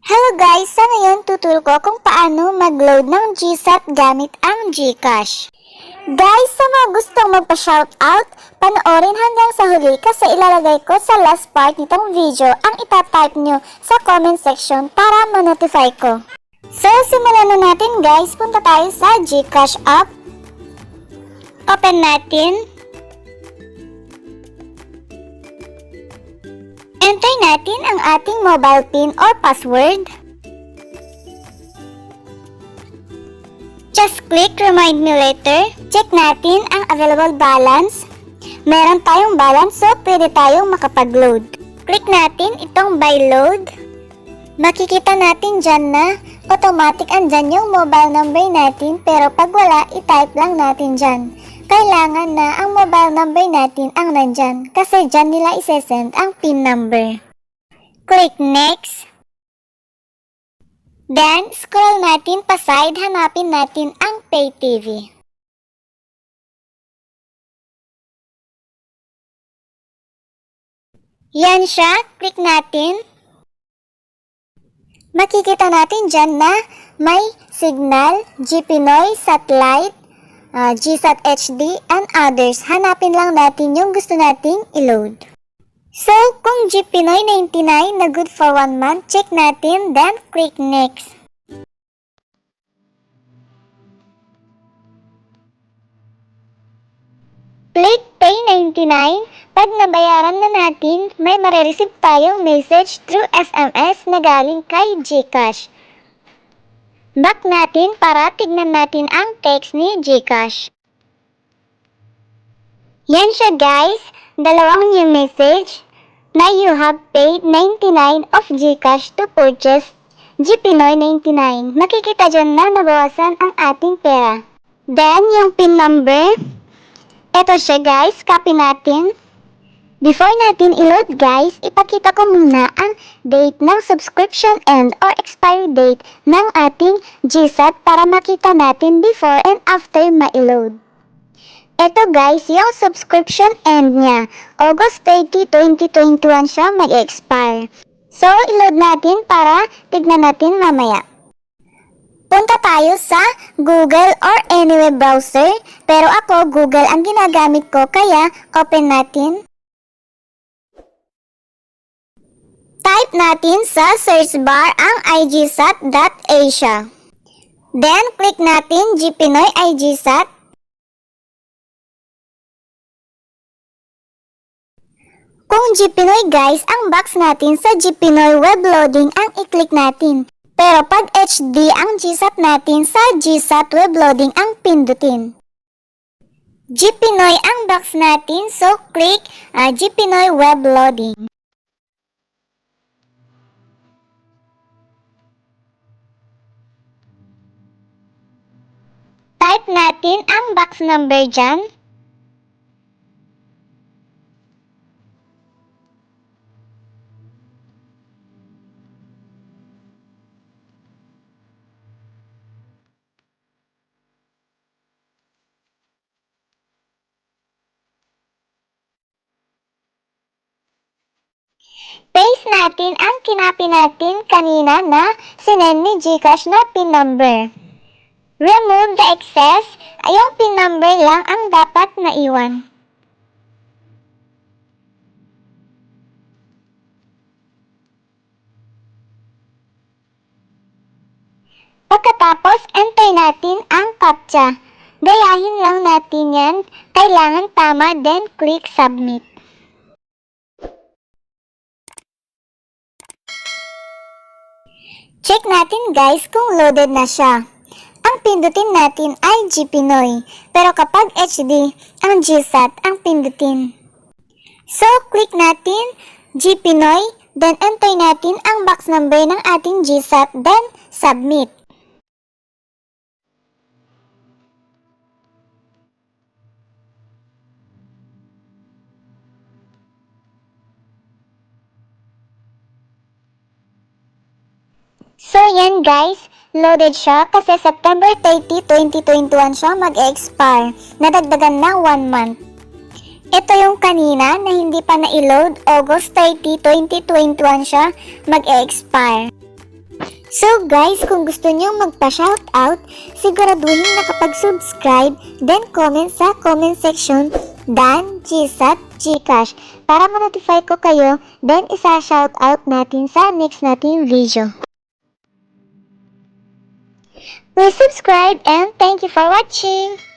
Hello guys! Sa ngayon, tuturo ko kung paano mag-load ng GSAT gamit ang GCash. Guys, sa mga gustong magpa-shoutout, panoorin hanggang sa huli kasi ilalagay ko sa last part nitong video ang itatype nyo sa comment section para ma-notify ko. So, simulan na natin guys. Punta tayo sa GCash app. Open natin. Enter natin ang ating mobile PIN or password. Just click Remind Me Later. Check natin ang available balance. Meron tayong balance so pwede tayong makapag-load. Click natin itong Buy Load. Makikita natin dyan na automatic andyan yung mobile number natin pero pag wala, i-type lang natin dyan. Kailangan na ang mobile number natin ang nandyan kasi dyan nila isesend ang PIN number. Click Next. Then, scroll natin pa side, hanapin natin ang Pay TV. Yan siya, click natin. Makikita natin dyan na may Signal, GPinoy, Satellite, GSAT HD, and others. Hanapin lang natin yung gusto nating i-load. So, kung GPinoy 99 na good for 1 month, check natin, then click Next. Click Pay 99. Pag nabayaran na natin, may marireceive tayong message through SMS na galing kay GCash. Back natin para tignan natin ang text ni GCash. Yan siya guys, dalawang new message na you have paid 99 of GCash to purchase GPinoy 99. Makikita dyan na nabawasan ang ating pera. Then yung PIN number, eto siya guys, copy natin. Before natin i-load guys, ipakita ko muna ang date ng subscription end or expiry date ng ating GSAT para makita natin before and after ma-load. Ito guys, yung subscription end niya. August 30, 2021 siya mag-expire. So, i-load natin para tignan natin mamaya. Punta tayo sa Google or any web browser. Pero ako, Google ang ginagamit ko kaya open natin. Type natin sa search bar ang igsat.asia. Then, click natin GPinoy igsat. Kung GPinoy guys, ang box natin sa GPinoy web loading ang i-click natin. Pero pag HD ang GSAT natin, sa GSAT web loading ang pindutin. GPinoy ang box natin, so click GPinoy web loading. Type natin ang box number dyan. Paste natin ang kinapi natin kanina na sinend ni GCash na PIN number. Remove the excess, yung PIN number lang ang dapat na iwan. Pagkatapos, enter natin ang CAPTCHA. Gayahin lang natin yan, kailangan tama, then click Submit. Check natin guys kung loaded na siya. Ang pindutin natin ay GPinoy, pero kapag HD, ang GSAT ang pindutin. So, click natin GPinoy, then enter natin ang box number ng ating GSAT, then Submit. So yan guys, loaded siya kasi September 30, 2021 siya mag-expire. Nadagdagan ng 1 month. Ito yung kanina na hindi pa na-load, August 30, 2021 siya mag-expire. So guys, kung gusto nyong magpa-shoutout, siguraduhin nakapag-subscribe, then comment sa comment section, Dan, GSAT, GCash, para ma-notify ko kayo, then isa-shoutout natin sa next natin video. Please subscribe and thank you for watching!